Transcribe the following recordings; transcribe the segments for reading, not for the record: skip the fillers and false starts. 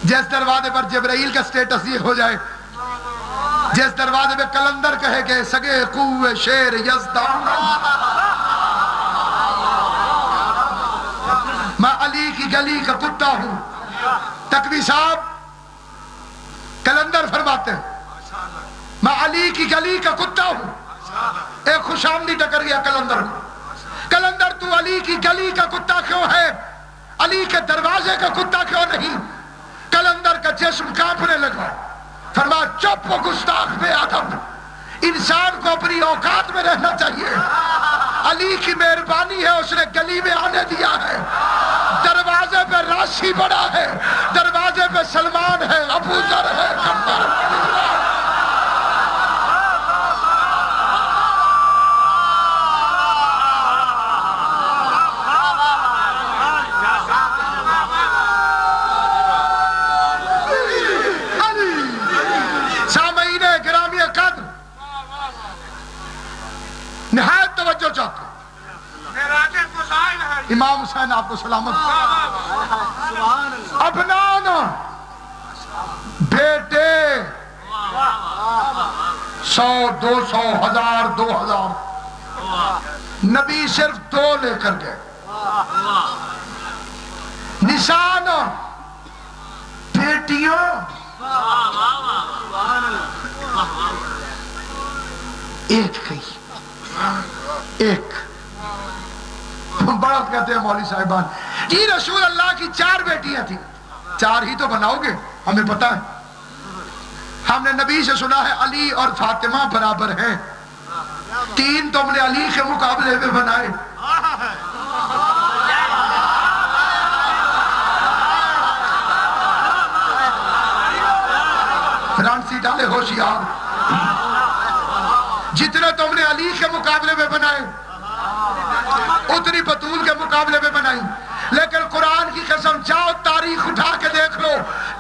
جس دروازے پر جبرائیل کا سٹیٹس یہ ہو جائے، جس دروازے پہ کلندر کہے کہ سگے قوے شیر یزدان، میں علی کی گلی کا کتا ہوں. تقوی صاحب کلندر فرماتے ہیں میں علی کی گلی کا کتا ہوں. ایک خوش آمدی ٹکر گیا کلندر کو. کلندر تو علی کی گلی کا کتا کیوں ہے، علی کے دروازے کا کتا کیوں نہیں؟ کلندر کا جسم کانپنے لگا. فرمایا چپ و گستاخ بے ادب، انسان کو اپنی اوقات میں رہنا چاہیے. علی کی مہربانی ہے، اس نے گلی میں آنے دیا ہے. دروازے پہ راشی بڑا ہے، دروازے پہ سلمان ہے، ابو ذر ہے، سامعین گرامی قدر نہایت توجہ چاہتا ہوں. امام حسین آپ کو سلامت. ابنان بیٹے 100 200 1000 2000، نبی صرف 2 لے کر گئے. نشان بیٹیاں ایک گئی، ایک. بڑا کہتے ہیں مولوی صاحبان جی رسول اللہ کی 4 بیٹیاں تھیں. 4 ہی تو بناؤ گے، ہمیں پتا ہے. ہم نے نبی سے سنا ہے علی اور فاطمہ برابر ہیں. 3 تو ہم نے علی کے مقابلے میں بنائے. فرانسی ڈالے ہوشیار. جتنے تم نے علی کے مقابلے میں بنائے اتنی بطول کے مقابلے میں بنائی. لیکن قرآن کی قسم جاؤ تاریخ اٹھا کے دیکھ لو،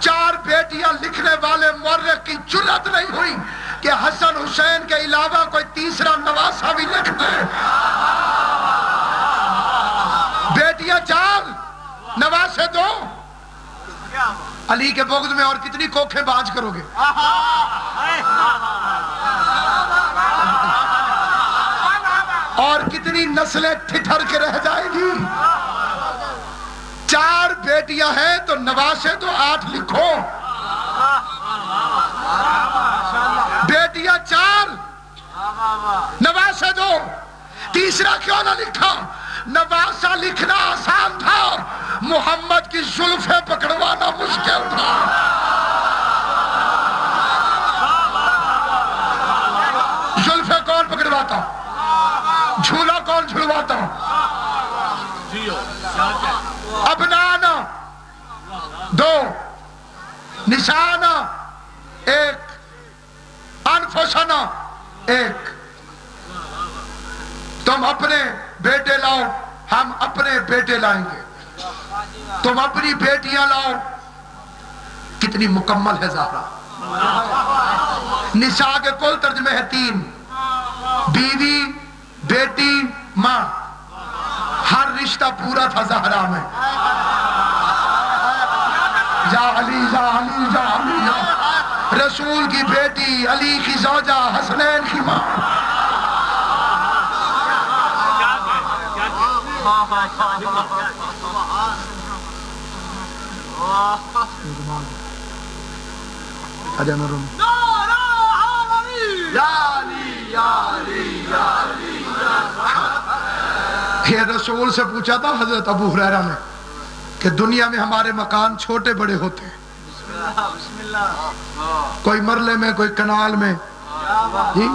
4 بیٹیاں لکھنے والے مورخ کی جرأت نہیں ہوئی کہ حسن حسین کے علاوہ کوئی تیسرا نواسہ بھی لکھ دے. بیٹیاں 4 نواسے 2. علی کے بغض میں اور کتنی کوکھیں بانج کرو گے. اور کتنی نسلیں ٹھٹر کے رہ جائے گی. 4 بیٹیاں ہیں تو نواسے تو 8 لکھو. بیٹیاں 4 نواسے 2. تیسرا کیوں نہ لکھا؟ نواسہ لکھنا آسان تھا، محمد کی زلفیں پکڑوانا مشکل تھا. زلفیں کون پکڑواتا؟ جھولا کون جھلواتا؟ ابنانا 2، نشانہ 1، انفسنا 1. تم اپنے بیٹے لاؤ، ہم اپنے بیٹے لائیں گے. تم اپنی بیٹیاں لاؤ. کتنی مکمل ہے زہرا. نساء کے کل ترجمے ہیں 3: بیوی، بیٹی، ماں. ہر رشتہ پورا تھا زہرا میں. یا علی یا علی یا علی یا رسول کی بیٹی، علی کی زوجہ، حسنین کی ماں. یہ رسول سے پوچھا تھا حضرت ابو ہریرہ نے کہ دنیا میں ہمارے مکان چھوٹے بڑے ہوتے ہیں، کوئی مرلے میں، کوئی کنال میں، جی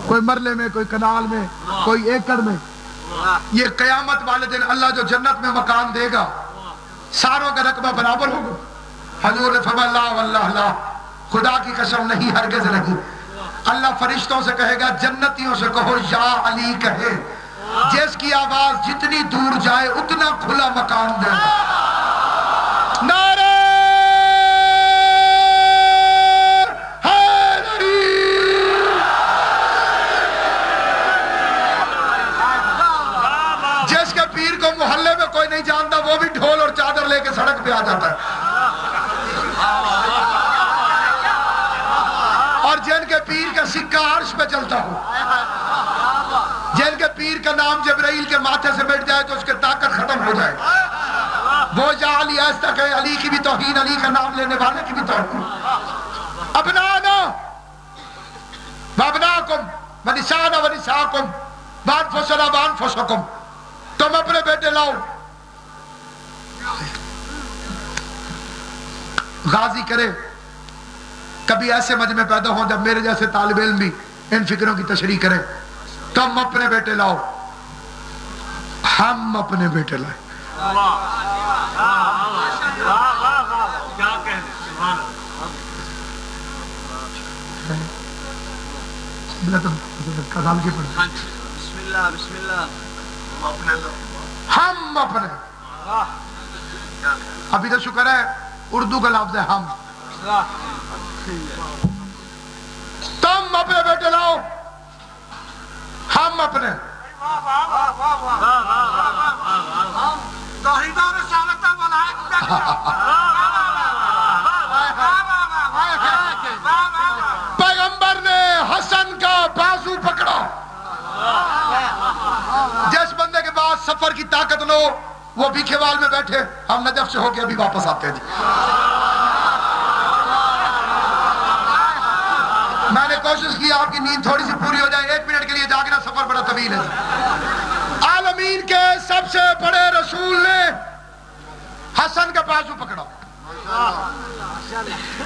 کوئی مرلے میں، کوئی کنال میں، کوئی ایکڑ میں. یہ قیامت والے دن اللہ جو جنت میں مکان دے گا ساروں کا رقبہ برابر ہوگا. حضور نے فرمایا لا واللہ لا، خدا کی قسم نہیں، ہرگز نہیں. اللہ فرشتوں سے کہے گا جنتیوں سے کہو یا علی کہے، جس کی آواز جتنی دور جائے اتنا کھلا مکان دے. نعرہ حیدری. جس کے پیر کو محلے میں کوئی نہیں جانتا وہ بھی ڈھول اور چادر لے کے سڑک پہ آ جاتا ہے. جن کے پیر کا سکہ عرش پہ چلتا ہو، جن کے پیر کا نام جبرائیل کے ماتھے سے مٹ جائے تو اس کی طاقت ختم ہو جائے، وہ یا علی ایسا کہے، علی کی بھی توہین، علی کا نام لینے والے کی بھی توہین۔ ابنانا وابناکم ونسانا ونساکم وانفسنا وانفسکم، تم اپنے بیٹے لاؤ۔ غازی کرے کبھی ایسے مجمع پیدا ہوں جب میرے جیسے طالب علم بھی ان فکروں کی تشریح کرے، تم اپنے بیٹے لاؤ، ہم اپنے بیٹے لائے۔ ہم اپنے، ابھی تو شکر ہے اردو کا لفظ ہے ہم، تم اپنے بیٹے لاؤ، ہم اپنے۔ پیغمبر نے حسن کا بازو پکڑا، جس بندے کے بعد سفر کی طاقت نہ ہو وہ بھیکھے وال میں بیٹھے، ہم نجف سے ہو کے ابھی واپس آتے ہیں جی۔ میں نے کوشش کی آپ کی نیند تھوڑی سی پوری ہو جائے، 1 منٹ کے لیے جاگنا، سفر بڑا طویل ہے۔ عالمین کے سب سے بڑے رسول نے حسن کا بازو پکڑا۔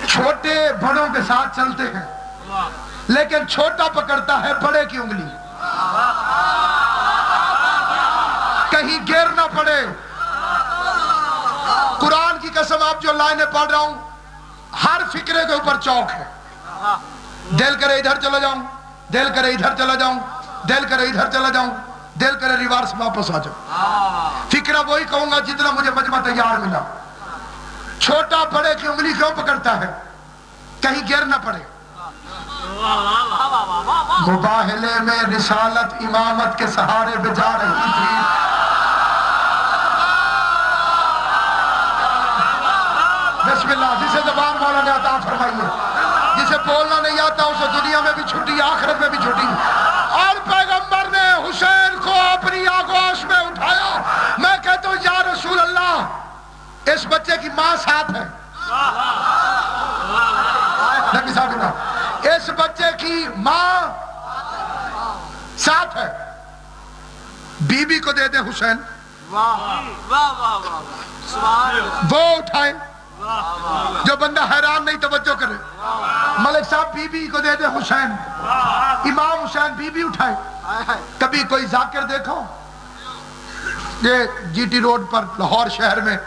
چھوٹے بڑوں کے ساتھ چلتے ہیں لیکن چھوٹا پکڑتا ہے بڑے کی انگلی، کہیں گر نہ پڑے۔ قرآن کی قسم آپ جو لائنیں پڑھ رہا ہوں ہر فکرے کے اوپر چوک ہے، دل کرے ادھر چلا جاؤں، دل کرے ادھر چلا جاؤں، دل کرے ادھر چلا جاؤں، دل کرے ریورس واپس آ جاؤں۔ فکرہ وہی کہوں گا جتنا مجھے مجمع تیار ملا۔ چھوٹا بڑے کی انگلی کیوں پکڑتا ہے؟ کہیں گر نہ پڑے۔ مباہلے میں رسالت امامت کے سہارے پہ جا رہی تھی، بسم اللہ۔ جسے زبان مولا نے عطا فرمائیے، جسے بولنا نہیں آتا اسے دنیا میں بھی چھٹی، آخرت میں بھی چھٹی۔ اور پیغمبر نے حسین کو اپنی آغوش میں اٹھایا۔ میں کہتا ہوں یا رسول اللہ، اس بچے کی ماں ساتھ ہے، نبی صاحب نے، اس بچے کی ماں ساتھ ہے، بی بی کو دے دے حسین، وہ اٹھائے۔ جو بندہ حیران نہیں توجہ کرے، ملک صاحب بی بی کو دے دے حسین، امام حسین بی بی اٹھائے۔ کبھی کوئی ذاکر دیکھو؟ یہ جی ٹی روڈ پر لاہور شہر میں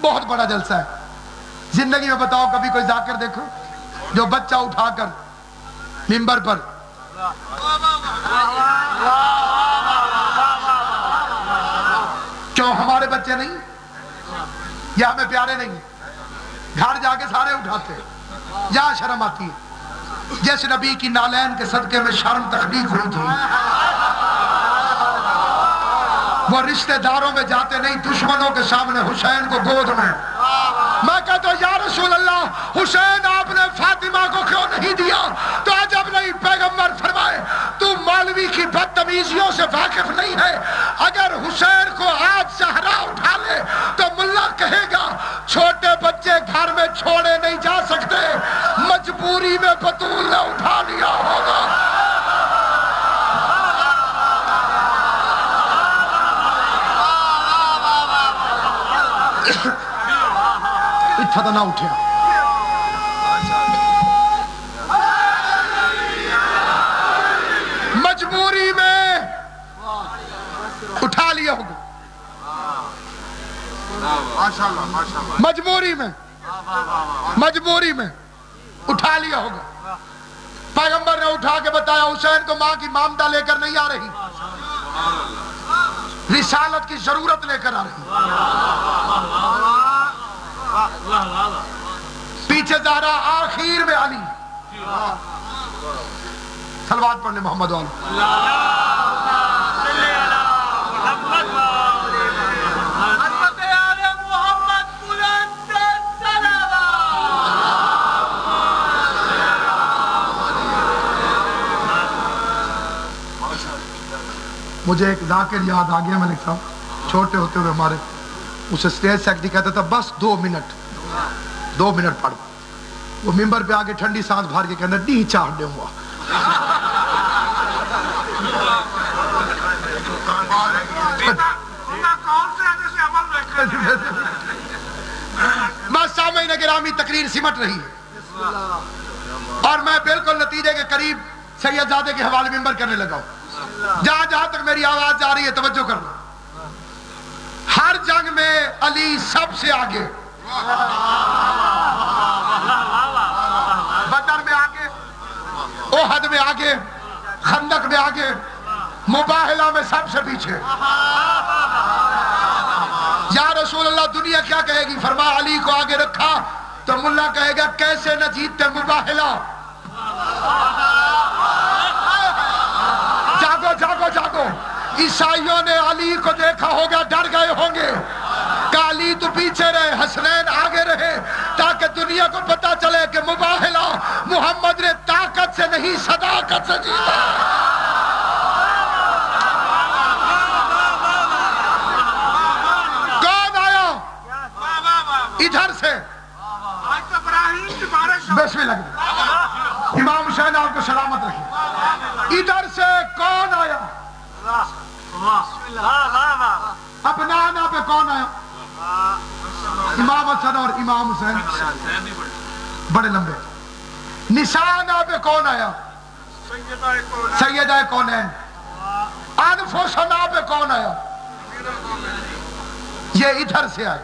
بہت بڑا جلسہ ہے، زندگی میں بتاؤ کبھی کوئی ذاکر دیکھو جو بچہ اٹھا کر منبر پر کیوں ہمارے بچے نہیں یا ہمیں پیارے نہیں؟ گھر جا کے سارے اٹھاتے، یہاں شرم آتی ہے۔ جس نبی کی نالین کے صدقے میں شرم تخلیق ہوئی تھی، وہ رشتہ داروں میں جاتے نہیں، دشمنوں کے سامنے حسین کو گود میں۔ میں کہتا ہوں یا رسول اللہ، حسین آپ نے فاطمہ کو کیوں نہیں دیا؟ تو عجب نہیں، پیغمبر فرمائے تو مولوی کی بدتمیزیوں سے واقف نہیں ہے۔ اگر حسین کو آج زہرا اٹھا لے تو ملا کہے گا چھوٹے بچے گھر میں چھوڑے نہیں جا سکتے، مجبوری میں بطول نے اٹھا لیا ہوگا۔ اتھا تو نہ اٹھیا، مجبوری میں اٹھا لیا ہوگا، مجبوری میں اٹھا لیا ہوگا۔ پیغمبر نے اٹھا کے بتایا حسین کو ماں کی مامدہ لے کر نہیں آ رہی، رسالت کی ضرورت لے کر آ رہی۔ پیچھے زہرا، آخر میں علی۔ صلوات پڑھنے محمد والے۔ مجھے ایک ذاکر یاد آ گیا ملک صاحب، چھوٹے ہوتے ہوئے ہمارے اسے اسٹیج سیکرٹری کہتا تھا بس 2 منٹ پڑھ. وہ ممبر پہ آگے ٹھنڈی سانس بھر کے کہنا نہیں چاہ دوں گا. بس سامعین گرامی تقریر سمٹ رہی ہے اور میں بالکل نتیجے کے قریب سید زادے کے حوالے ممبر کرنے لگا ہوں. جہاں تک میری آواز جا رہی ہے توجہ کرنا. ہر جنگ میں علی سب سے آگے، بدر میں آگے، احد میں آگے، خندق میں آگے، مباہلہ میں سب سے پیچھے. یا رسول اللہ دنیا کیا کہے گی؟ فرمایا علی کو آگے رکھا تو ملا کہے گا کیسے نہ جیتتے مباہلہ. جاگو جاگو جاگو. عیسائیوں نے علی کو دیکھا ہوگا، ڈر گئے ہوں گے کہ علی تو پیچھے رہے، حسنین آگے رہے، تاکہ دنیا کو پتا چلے کہ مباہلہ محمد نے طاقت سے نہیں صداقت سے جیتا. کون آیا ادھر سے؟ بسم اللہ. امام حسین آپ کو سلامت رکھے. ادھر سے کون آیا؟ ابنانا پہ کون آیا؟ امام حسن اور امام حسین بڑے لمبے. نشانہ پہ کون آیا؟ سیدہ کونین. انفسنا پہ کون آیا؟ یہ ادھر سے آئے.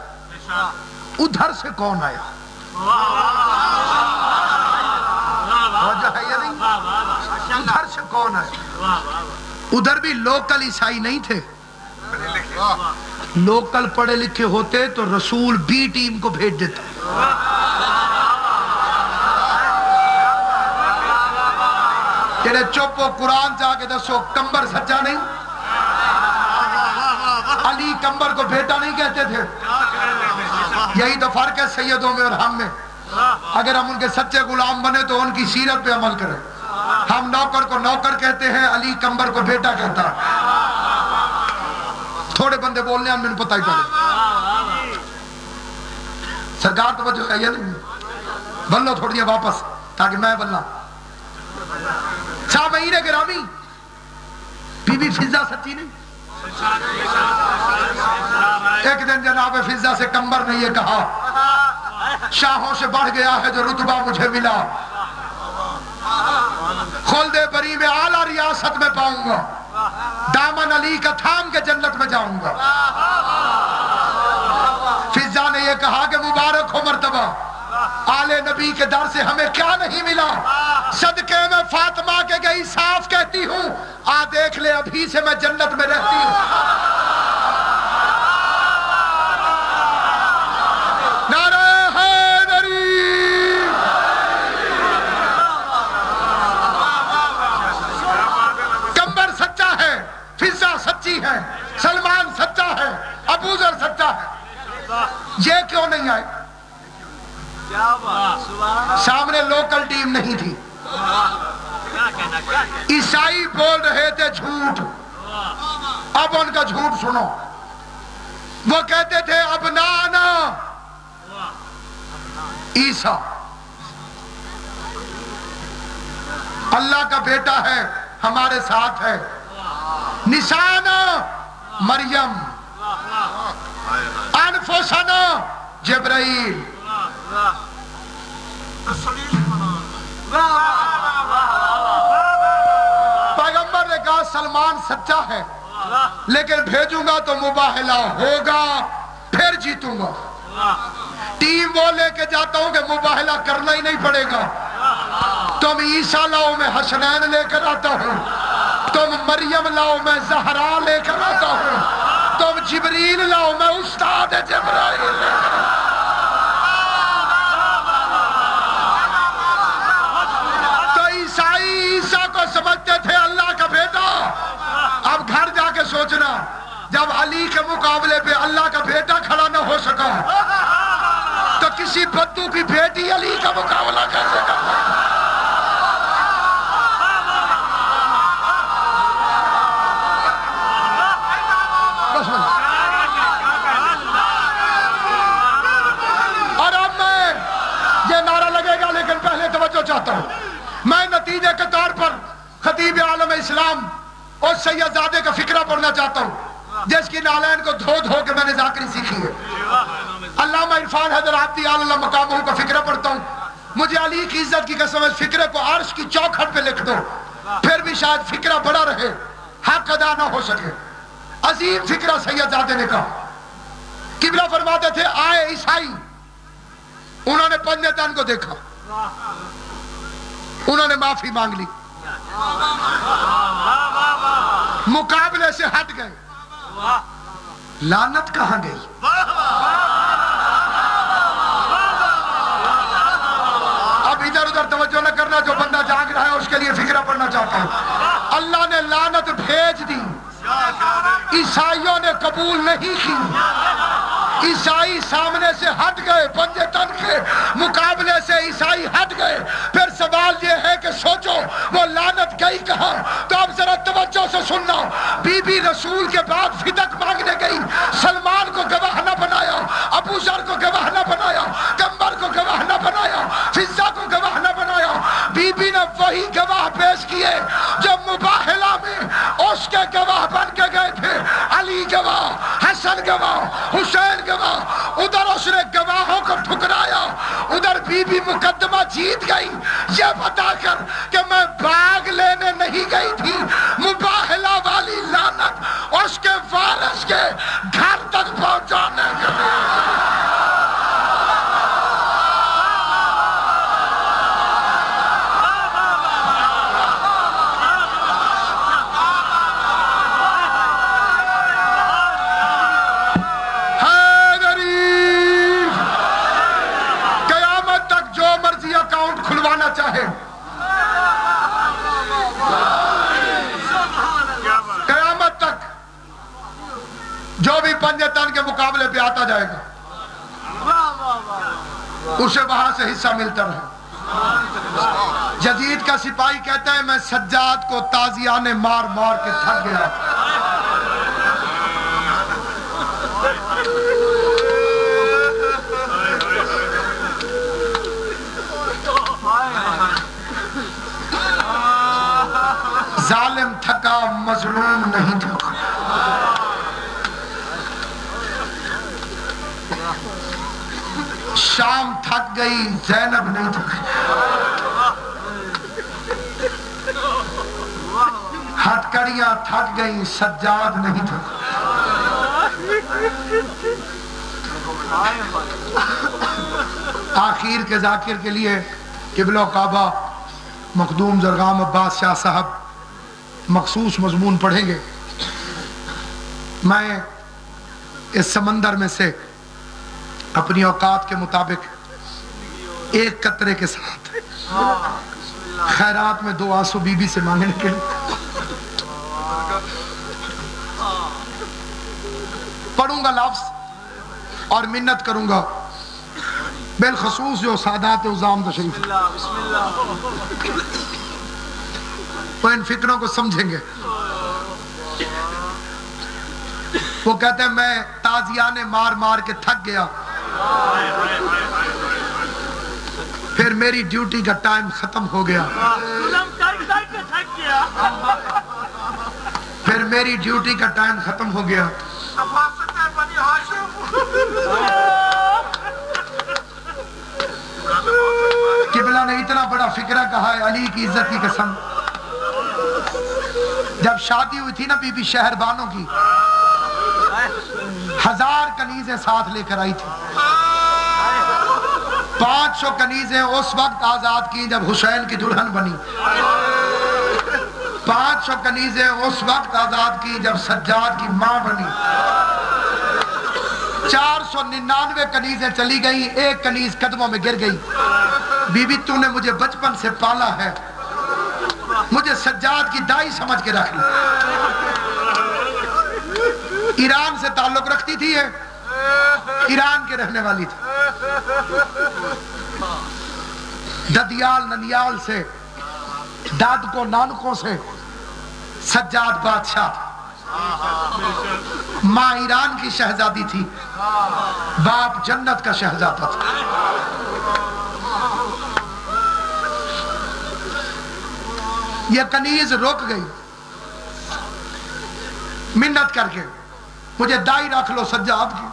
ادھر سے کون آیا؟ ادھر سے کون آیا؟ ادھر بھی لوکل عیسائی نہیں تھے. لوکل پڑھے لکھے ہوتے تو رسول بی ٹیم کو بھیج دیتا. تیرے چپ و قرآن جا کے دسو کمبر سچا نہیں؟ علی کمبر کو بیٹا نہیں کہتے تھے. یہی تو فرق ہے سیدوں میں اور ہم میں. اگر ہم ان کے سچے غلام بنے تو ان کی سیرت پہ عمل کریں. ہم نوکر کو نوکر کہتے ہیں، علی کمبر کو بیٹا کہتا. تھوڑے بندے بولنے ہیں میں پتہ ہی پڑے. سرکار توجہ ہے یا نہیں؟ بلو تھوڑی واپس تاکہ میں بلنا. سامعین گرامی، بی بی فضا سچی نہیں؟ ایک دن جناب فضا سے کمبر نے یہ کہا شاہوں سے بڑھ گیا ہے جو رتبہ مجھے ملا، خلد بری میں اعلیٰ ریاست میں پاؤں گا، دامن علی کا تھام کے جنت میں جاؤں گا. فضا نے یہ کہا کہ مبارک ہو مرتبہ، آل نبی کے در سے ہمیں کیا نہیں ملا. صدقے میں فاطمہ کے گئی صاف کہتی ہوں آ دیکھ لے ابھی سے میں جنت میں رہتی ہوں. نعرہ حیدری. کمبر سچا ہے، فضا سچی ہے، سلمان سچا ہے، ابو ذر سچا ہے. یہ کیوں نہیں آئے؟ سامنے لوکل ٹیم نہیں تھی. عیسائی بول رہے تھے جھوٹ. اب ان کا جھوٹ سنو. وہ کہتے تھے ابنانا عیسیٰ اللہ کا بیٹا ہے، ہمارے ساتھ ہے. نشانہ مریم، انفسنا جبرائیل. پیغمبر نے کہا سلمان سچا ہے لیکن بھیجوں گا تو مباہلہ ہوگا پھر جیتوں گا. ٹیم وہ لے کے جاتا ہوں کہ مباہلہ کرنا ہی نہیں پڑے گا. تم عیسیٰ لاؤ میں حسنین لے کر آتا ہوں، تم مریم لاؤ میں زہرا لے کر آتا ہوں، تم جبریل لاؤ میں استاد جبرائیل لے کر آتا ہوں. عیسیٰ کو سمجھتے تھے اللہ کا بیٹا. اب گھر جا کے سوچنا جب علی کے مقابلے پہ اللہ کا بیٹا کھڑا نہ ہو سکا تو کسی بدو کی بیٹی علی کا مقابلہ کیسے کرتا. چاہتا ہوں. میں نتیجے کے طور پر خطیب عالم اسلام اور سید زادے کا فکرہ پڑھنا چاہتا ہوں جس کی نالین کو دھو دھو کے میں نے ذاکری سیکھی ہے. علامہ عرفان حیدر عابدی اللہ مقامہ کا فکرہ پڑھتا ہوں. مجھے علی کی عزت کی قسم اس فکرے کو عرش کی چوکھٹ پہ لکھ دو, پھر بھی شاید فکرہ بڑا رہے, حق ادا نہ ہو سکے. عظیم فکرہ سید زادے نے کہا. قبلہ فرماتے تھے آئے عیسائی, انہوں نے پنجے تن کو دیکھا, انہوں نے معافی مانگ لی, مقابلے سے ہٹ گئے. لعنت کہاں گئی؟ اب ادھر ادھر توجہ نہ کرنا, جو بندہ جاگ رہا ہے اس کے لیے فکرہ پڑھنا چاہتا ہوں. اللہ نے لعنت بھیج دی, عیسائیوں نے قبول نہیں کی. عیسائی سامنے سے ہٹ گئے, پنجے تن کے مقابلے سے عیسائی ہٹ گئے. پھر سوال یہ ہے کہ سوچو وہ لعنت گئی کہاں؟ تو اب ذرا توجہ سے سننا. بی بی رسول کے بعد فدق مانگنے گئی, سلمان کو گواہ نہ بنایا, ابو ذر کو گواہ نہ بنایا, کمبر کو گواہ نہ بنایا, فضہ کو گواہ نہ بنایا. بی بی نے وہی گواہ پیش کیے جو مباہلہ میں اس کے گواہ بن کے گئے تھے. علی گواہ, حسن گواہ, حسین گواہ. ادھر اس نے گواہوں کو ٹھکرایا, ادھر بی بی مقدمہ جیت گئی یہ بتا کر کہ میں باغ لینے نہیں گئی تھی, مباہلہ والی لعنت اس کے وارث کے گھر تک پہنچانے کے لیے. چاہے قیامت تک جو بھی پنجے تن کے مقابلے پہ آتا جائے گا اسے وہاں سے حصہ ملتا رہے. یزید کا سپاہی کہتا ہے میں سجاد کو تازیانے مار مار کے تھک گیا. ظالم تھکا مظلوم نہیں تھکا. شام تھک گئی زینب نہیں تھکی. ہتکڑیاں تھک گئی سجاد نہیں تھکا. آخر کے ذاکر کے لیے قبلہ کعبہ مخدوم زرغام عباس شاہ صاحب مخصوص مضمون پڑھیں گے. میں اس سمندر میں سے اپنی اوقات کے مطابق ایک قطرے کے ساتھ خیرات میں 2 آنسو بی بی سے مانگنے کے لیے پڑھوں گا لفظ اور منت کروں گا, بالخصوص جو سادات عظام تشریف وہ ان فکروں کو سمجھیں گے. وہ کہتے ہیں میں تازیانے مار مار کے تھک گیا, پھر میری ڈیوٹی کا ٹائم ختم ہو گیا, پھر میری ڈیوٹی کا ٹائم ختم ہو گیا. قبلہ نے اتنا بڑا فکرہ کہا ہے علی کی عزت کی قسم. جب شادی ہوئی تھی نا بی بی شہربانوں کی, 1000 کنیزیں ساتھ لے کر آئی تھی. 500 کنیزیں اس وقت آزاد کی جب حسین کی دلہن بنی. 500 کنیزیں اس وقت آزاد کی جب سجاد کی ماں بنی. 499 کنیزیں چلی گئیں, ایک کنیز قدموں میں گر گئی. بی بی تو نے مجھے بچپن سے پالا ہے, مجھے سجاد کی دائی سمجھ کے رکھ لی. ایران سے تعلق رکھتی تھی, ایران کے رہنے والی تھی. ددیال ننیال سے, دادکوں نانکوں سے سجاد بادشاہ تھا. ماں ایران کی شہزادی تھی, باپ جنت کا شہزادہ تھا. یہ کنیز رک گئی منت کر کے مجھے دائی رکھ لو سجاد کی.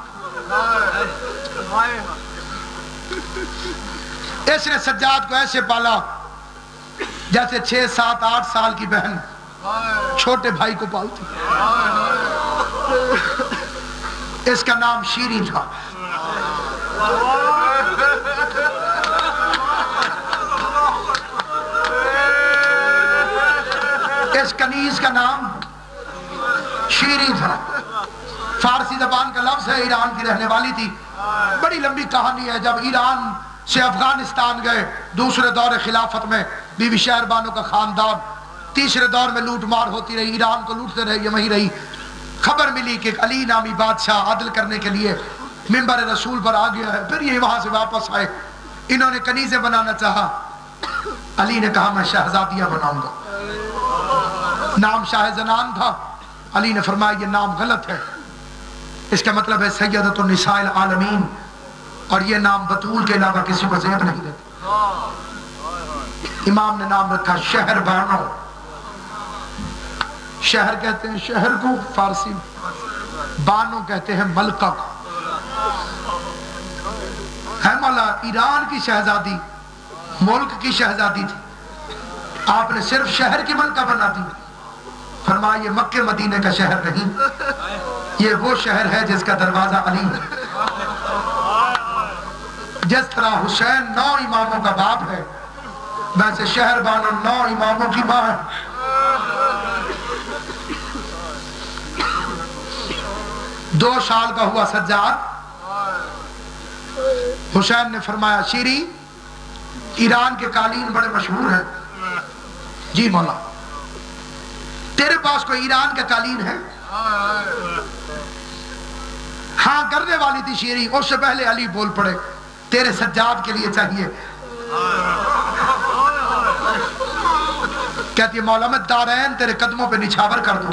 اس نے سجاد کو ایسے پالا جیسے 6 7 8 سال کی بہن چھوٹے بھائی کو پالتی. اس کا نام شیری تھا. اس کنیز کا نام شیری تھا. فارسی زبان کا لفظ ہے. ایران کی رہنے والی تھی. بڑی لمبی کہانی ہے. جب ایران سے افغانستان گئے دوسرے دور خلافت میں بی بی شہر بانو کا خاندان، تیسرے دور میں لوٹ مار ہوتی رہی، ایران کو لوٹتے رہے، یہ وہیں رہی. خبر ملی کہ علی نامی بادشاہ عدل کرنے کے لیے منبر رسول پر آ گیا ہے. پھر یہ وہاں سے واپس آئے. انہوں نے کنیزیں بنانا چاہا. علی نے کہا میں شہزادیاں بناؤں گا. نام شاہ زنان تھا. علی نے فرمایا یہ نام غلط ہے، اس کا مطلب ہے سیدۃ النساء العالمین، اور یہ نام بطول کے علاوہ کسی کو زیب نہیں دیتے. امام نے نام رکھا شہر بانو. شہر کہتے ہیں شہر کو فارسی میں، بانو کہتے ہیں ملکہ کو. ہے مولا ایران کی شہزادی، ملک کی شہزادی تھی، آپ نے صرف شہر کی ملکہ بنا دی. فرمایا یہ مکہ مدینے کا شہر نہیں، یہ وہ شہر ہے جس کا دروازہ علی ہے. جس طرح حسین 9 اماموں کا باپ ہے، ویسے شہر بانو 9 اماموں کی ماں ہے. 2 سال کا ہوا سجاد. حسین نے فرمایا شیری ایران کے قالین بڑے مشہور ہیں. جی مولا. تیرے پاس کوئی ایران کا قالین ہے؟ ہاں کرنے والی تھی شیری. اس سے پہلے علی بول پڑے تیرے سجاد کے لیے چاہیے. کہتی ہے مولا میں دارین تیرے قدموں پہ نچھاور کر دوں.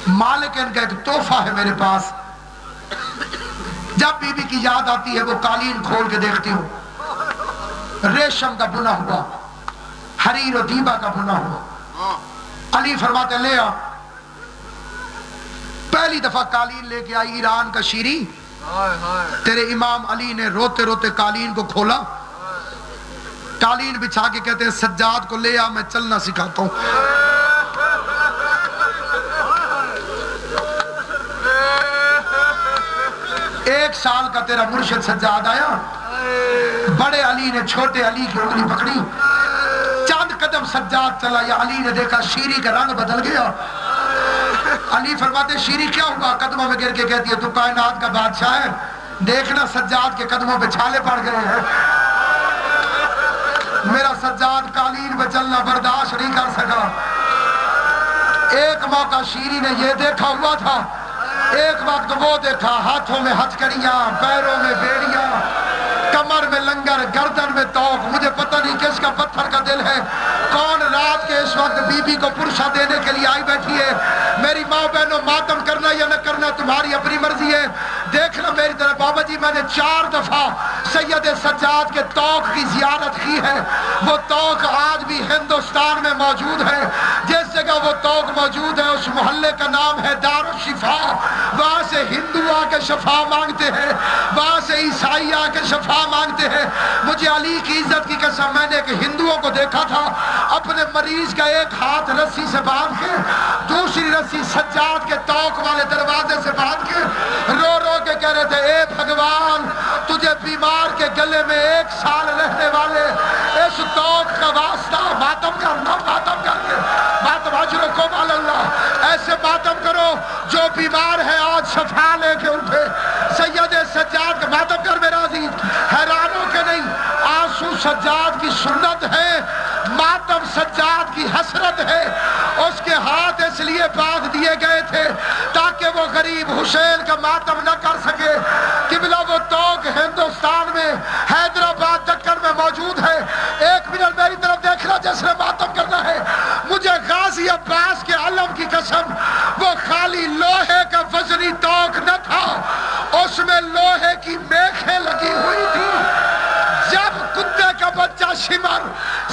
مالک ان کا ایک تحفہ ہے میرے پاس. جب بی بی کی یاد آتی ہے وہ قالین کھول کے دیکھتی ہوں، ریشم کا بنا ہوا، حریر و دیبا کا بنا ہوا. علی فرماتے لے آ. پہلی دفعہ قالین لے کے آئی ایران کا شیری. تیرے امام علی نے روتے روتے قالین کو کھولا، قالین بچھا کے کہتے ہیں سجاد کو لے آ میں چلنا سکھاتا ہوں. ایک سال کا تیرا مرشد سجاد آیا. بڑے علی نے چھوٹے علی کی انگلی پکڑی، چند قدم سجاد چلا. یا علی نے دیکھا شیری کا رنگ بدل گیا. علی فرماتے شیری کیا ہوا؟ قدموں میں گر کے کہتی ہے تو کائنات کا بادشاہ ہے، دیکھنا سجاد کے قدموں پہ چھالے پڑ گئے ہیں. میرا سجاد قالین پہ چلنا برداشت نہیں کر سکا. ایک موقع شیری نے یہ دیکھا ہوا تھا، ایک وقت وہ دیکھا. ہاتھوں میں ہتھکڑیاں، پیروں میں بیڑیاں، کمر میں لنگر، گردن میں توق. مجھے پتہ نہیں کس کا پتھر کا دل ہے، کون رات کے اس وقت بی بی کو پرشا دینے کے لیے آئی بیٹھی ہے. میری ماں بہنوں ماتم کرنا یا نہ کرنا تمہاری اپنی مرضی ہے. دیکھنا میری طرف. بابا جی میں نے 4 دفعہ سید سجاد کے توق کی زیارت کی ہے. وہ توق آج بھی ہندوستان میں موجود ہے. جس جگہ وہ توق موجود ہے اس محلے کا نام ہے دار الشفا. وہاں سے ہندو آ کے شفا مانگتے ہیں، وہاں سے عیسائی آ کے شفا مانگتے ہیں. مجھے علی کی عزت کی قسم میں نے کہ ہندوؤں کو دیکھا تھا اپنے مریض کا ایک ہاتھ رسی سے باندھ کے، دوسری رسی سجاد کے توق والے دروازے سے باندھ کے رو رو کے کہہ رہے تھے اے بھگوان تجھے بیمار کے گلے میں 1 سال رہنے والے اس توق کا واسطہ ماتم کرنا. ماتم کر کے ماتم اجرکم علی اللہ. ایسے ماتم کرو جو بیمار ہے آج شفا لے کے اٹھے. سید سجاد کا ماتم کر میرا عزیز. حیران ہو کے نہیں، آنسو سجاد کی سنت ہے، ماتم سجاد کی حسرت ہے. اس کے ہاتھ اس لیے باندھ دیے گئے تھے تاکہ وہ غریب حسین کا ماتم نہ کر سکے. قبلہ وہ توق ہندوستان میں حیدرآباد دکن میں موجود ہے. 1 منٹ میری طرف دیکھنا جس نے ماتم کرنا ہے. مجھے غازی عباس کے علم کی قسم وہ خالی لوہے کا وزنی توق نہ تھا، اس میں لوہے کی میخیں لگی ہوئی تھی. جب کتے کا بچہ شمر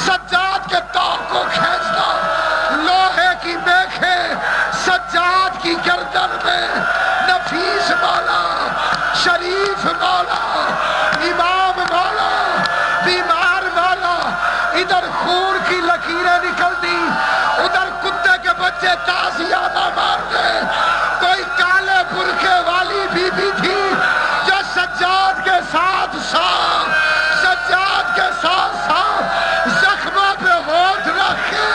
سجاد کے توق کو کھینچ لندن میں نفیس مولا، شریف مولا، امام مولا، بیمار مولا، ادھر خون کی لکیریں نکل دی، ادھر کتے کے بچے تازیانہ مارتے، کوئی کالے برقعے والی بی بی تھی جو سجاد کے ساتھ زخموں پہ ہاتھ رکھ کے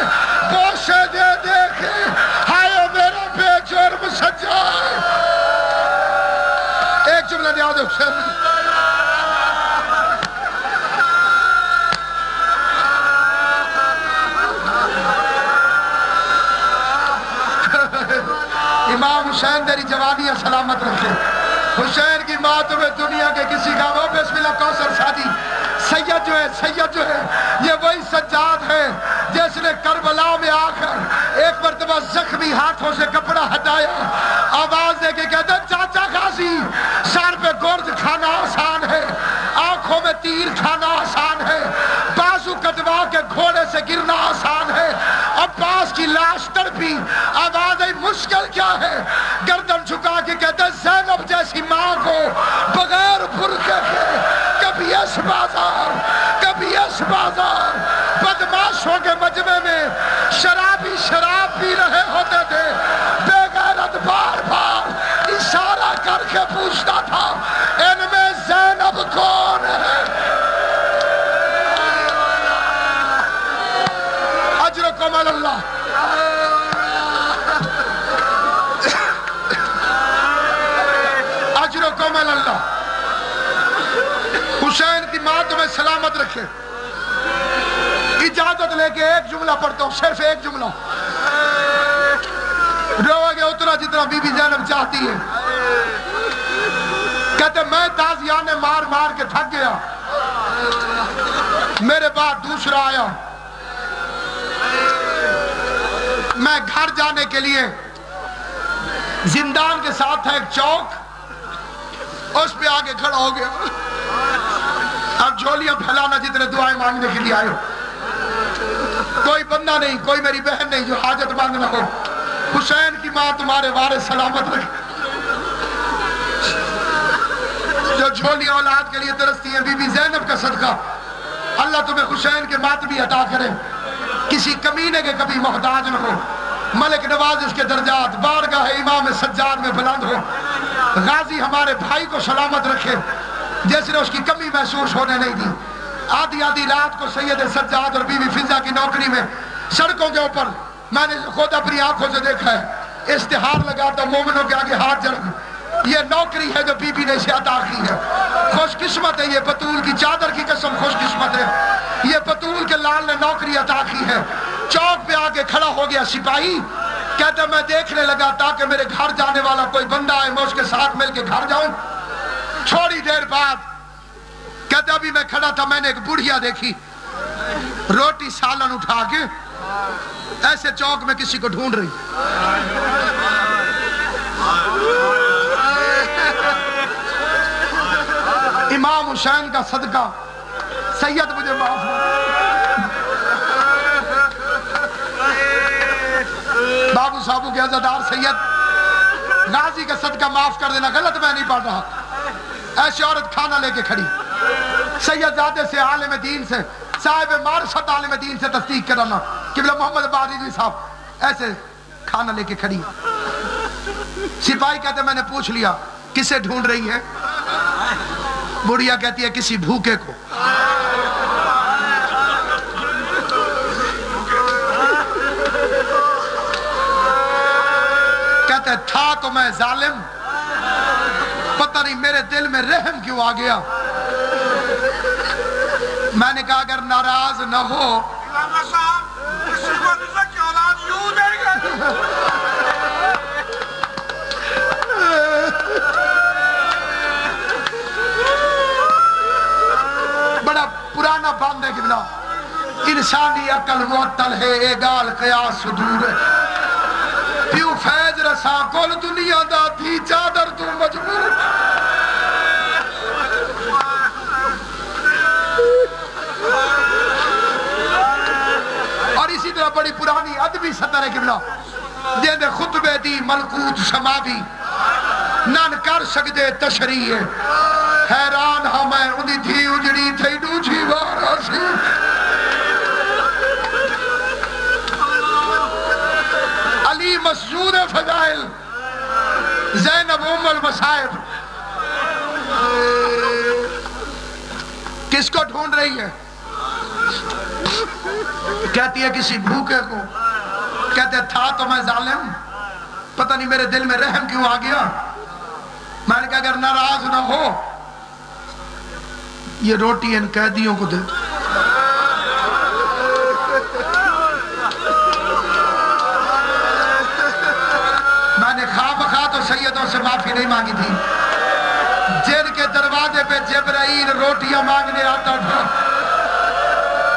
بوسے دے دے کے ہائے میرا بے جرم سجاد. ایک جملہ یاد رکھیں، امام حسین تیری جوانی سلامت رکھے. حسین کی ماں تمہیں دنیا کے کسی کا وہ بسم اللہ کوثر شادی. سید جو ہے یہ وہی سجاد ہے جس نے کربلا میں آ کر ایک مرتبہ زخمی ہاتھوں سے کپڑا ہٹایا، آواز دے کے کہتا چاچا غازی سر پہ گرد کھانا آسان ہے، آنکھوں میں تیر کھانا آسان ہے، بازو کٹوا کے گھوڑے سے گرنا آسان ہے. عباس کی لاش تڑپی، آواز آئی مشکل کیا ہے؟ گردن جھکا کے کہتے زینب جیسی ماں کو بغیر برقعے کے کبھی اس بازار بدماشوں کے مجمع میں شرابی شراب پی رہے ہوتے تھے، بے غیرت بار بار اشارہ کر کے پوچھتا تھا ان میں زینب کون ہے؟ اجرکم اللہ. اجرکم اللہ. حسین کی ماں تمہیں سلامت رکھے. اجازت لے کے ایک جملہ پڑھتا ہوں، صرف ایک جملہ. رو گے اتنا جتنا بی بی زینب چاہتی ہے. کہتے میں تازیانے مار مار کے تھک گیا، میرے بعد دوسرا آیا، میں گھر جانے کے لیے زندان کے ساتھ تھا ایک چوک، اس پہ آگے کھڑا ہو گیا. اب جھولیاں پھیلانا جتنے دعائیں مانگنے کے لیے آئے ہو، کوئی بندہ نہیں، کوئی میری بہن نہیں جو حاجت مند نہ ہو. حسین کی ماں تمہارے وارث سلامت رکھے. جو جھولیاں اولاد کے لیے ترستی ہیں، بی بی زینب کا صدقہ اللہ تمہیں حسین کے ماتمی عطا کرے، کسی کمینے کے کبھی محتاج نہ ہو. ملک نواز اس کے درجات بارگاہ امام سجاد میں بلند ہو. غازی ہمارے بھائی کو سلامت رکھے جس نے اس کی کمی محسوس ہونے نہیں دی. آدھی رات کو سید سجاد اور بی بی فضا کی نوکری میں سڑکوں کے اوپر میں نے خود اپنی آنکھوں سے دیکھا ہے، اشتہار لگاتا مومنوں کے آگے ہاتھ جڑ. یہ نوکری ہے جو بی بی نے اسے عطا کی ہے. خوش قسمت ہے یہ، بطول کی چادر کی قسم خوش قسمت ہے یہ، بطول کے لال نے نوکری عطا کی ہے. چوک پہ آگے کھڑا ہو گیا سپاہی، کہتا میں دیکھنے لگا تاکہ میرے گھر جانے والا کوئی بندہ آئے، میں اس کے ساتھ مل کے گھر جاؤں. تھوڑی دیر بعد کہتا ابھی میں کھڑا تھا، میں نے ایک بڑھیا دیکھی روٹی سالن اٹھا کے ایسے چوک میں کسی کو ڈھونڈ رہی. امام حسین کا صدقہ سید مجھے معاف بابو صاحبوں کے عزادار سید غازی کا صدقہ معاف کر دینا. غلط میں نہیں پڑھ رہا. ایسی عورت کھانا لے کے کھڑی، سید زادے سے عالم دین سے صاحب معرفت عالم دین سے تصدیق کرانا قبلہ محمد بادری صاحب ایسے کھانا لے کے کھڑی. سپاہی کہتے میں نے پوچھ لیا کسے ڈھونڈ رہی ہے؟ بڑھیا کہتی ہے کسی بھوکے کو. کہتے تھا تو میں ظالم، پتہ نہیں میرے دل میں رحم کیوں آ گیا. میں نے کہا اگر ناراض نہ ہو بڑا پرانا بند ہے قبلہ، انسانی عقل معطل ہے اگال قیاس دور ہے. پیو فیض رسا کل دنیا دا تھی چادر تو مجبور. اور اسی طرح بڑی پرانی ادبی سطر ہے قبلہ. جن خطبے دی ملکوت سماوی نن کر سکدے تشریح حیران ہاں میں اندی تھی اجڑی تھی دوجھی وارا سی علی مسجود فضائل زینب ام المصائب کس کو ڈھونڈ رہی ہے؟ کہتی ہے کسی بھوکے کو. کہتے تھا تو میں ظالم, پتہ نہیں میرے دل میں رحم کیوں آ گیا. میں نے کہا اگر ناراض نہ ہو یہ روٹی ان قیدیوں کو دے دو. میں نے خواہ بخواہ تو سیدوں سے معافی نہیں مانگی تھی. جن کے دروازے پہ جبرائیل روٹیاں مانگنے آتا تھا,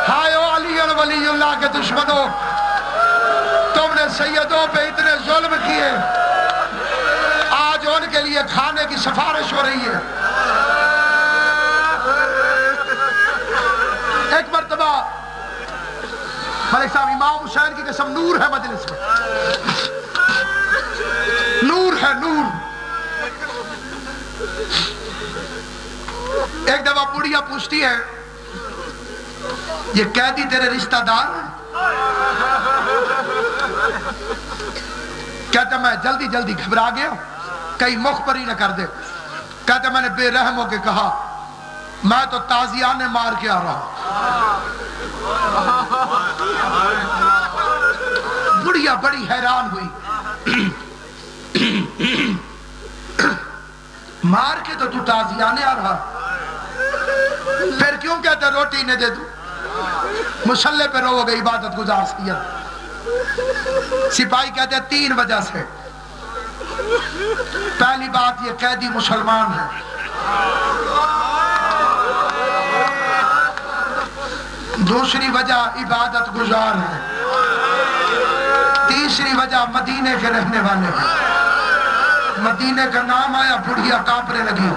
ہائے علی ولی اللہ کے دشمنوں, تم نے سیدوں پہ اتنے ظلم کیے, آج ان کے لیے کھانے کی سفارش ہو رہی ہے. ایک مرتبہ ملک صاحب امام حسین کی قسم نور ہے مجلس میں, نور ہے نور. ایک دفعہ بڑھیا پوچھتی ہے یہ قیدی تیرے رشتہ دار ہیں؟ کہتا میں جلدی جلدی گھبرا گیا کہیں مخبری نہ کر دے. کہتا میں نے بے رحم ہو کے کہا میں تو تازیانے مار کے آ رہا ہوں. بڑھیا بڑی حیران ہوئی, مار کے تو تازیانے آ رہا, پھر کیوں کہتا روٹی نے دے دوں؟ مسلح پہ رو گئی عبادت گزار سید. سپاہی کہتے ہیں 3 وجہ سے. پہلی بات یہ قیدی مسلمان ہے, دوسری وجہ عبادت گزار ہے, تیسری وجہ مدینے کے رہنے والے ہیں. مدینے کا نام آیا بڑھیا کانپنے لگی,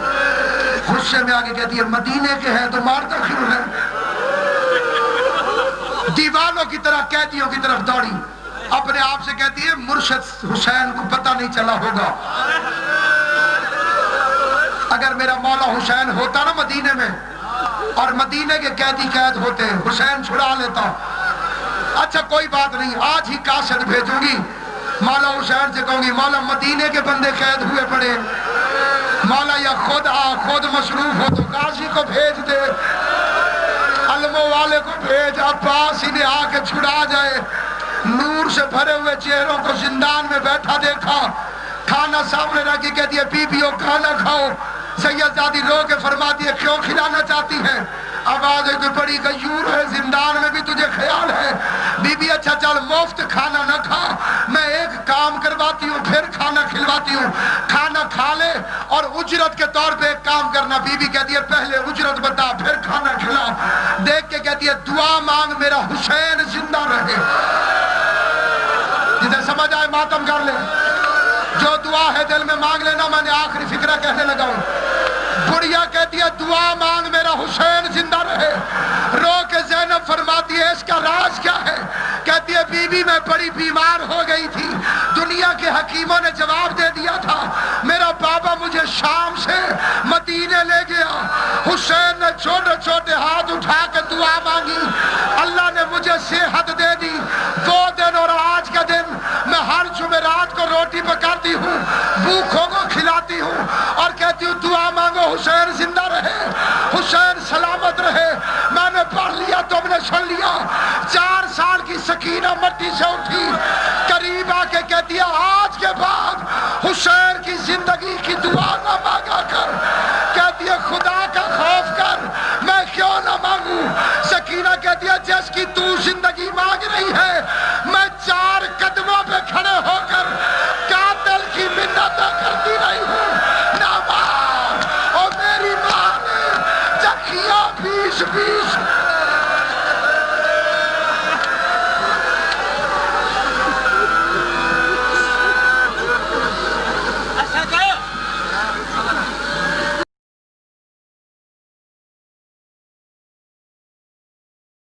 غصے میں آگے کہتی ہے مدینے کے ہیں تو مارتا کیوں ہے. دیوانوں کی طرح قیدیوں کی طرف دوڑی, اپنے آپ سے کہتی ہے مرشد حسین کو پتہ نہیں چلا ہوگا, اگر میرا مولا حسین ہوتا نا مدینے میں اور مدینے کے قیدی قید ہوتے حسین چھڑا لیتا. اچھا کوئی بات نہیں, آج ہی کاشت بھیجوں گی, مولا حسین سے کہوں گی مولا مدینے کے بندے قید ہوئے پڑے, مولا یا خود آ, خود مصروف ہو تو قاضی کو بھیج دے, علموں والے کو بھیج, عباس انہیں آ کے چھڑا جائے. نور سے بھرے ہوئے چہروں کو زندان میں بیٹھا دیکھا, کھانا سامنے رکھ کے کہتی ہے بی بیو کھانا کھاؤ. سید زادی رو کے فرماتی ہے کیوں کھلانا چاہتی ہے؟ آواز ہے تو بڑی غیور ہے, زندان میں بھی تجھے خیال ہے. بی بی اچھا چل مفت کھانا نہ کھا, میں ایک کام کرواتی ہوں پھر کھانا کھلواتی ہوں, کھانا کھا لے اور اجرت کے طور پہ ایک کام کرنا. بی بی کہتی ہے پہلے اجرت بتا پھر کھانا کھلا. دیکھ کے کہتی ہے دعا مانگ میرا حسین زندہ رہے. جسے سمجھ آئے ماتم کر لے, جو دعا ہے دل میں مانگ لینا. میں نے آخری فکرہ کہنے لگا ہوں. بڑھیا کہتی ہے دعا مانگ میرا حسین زندہ رہے. رو کے زینب فرماتی ہے اس کا راز کیا ہے؟ کہتی ہے بی بی میں بڑی بیمار ہو گئی تھی, دنیا کے حکیموں نے جواب دے دیا تھا, میرا بابا مجھے شام سے مدینے لے گیا. حسین نے چھوٹے چھوٹے ہاتھ اٹھا کے دعا مانگی, اللہ نے مجھے صحت دے دی. وہ دن اور آج کا دن میں ہر جمعرات کو روٹی پکاتی ہوں, بھوکھوں کو کھلاتی ہوں اور کہتی ہوں دعا مانگو حسین زندہ رہے, حسین سلامت رہے. میں نے پڑھ لیا, تم نے سن لیا. 4 سال کی سکینہ مٹی سے اٹھی, قریب آ کے کہتی ہے آج کے بعد حسین کی زندگی کی دعا نہ مانگا کر. کہتی ہے خدا کا خوف کر, میں کیوں نہ مانگوں. سکینہ کہتی ہے جس کی تو زندگی مانگ رہی ہے میں 4 قدموں پہ کھڑے ہو کر قاتل کی منتیں کرتی رہی ہوں. نہ ماں اور میری ماں نے چکھیاں 20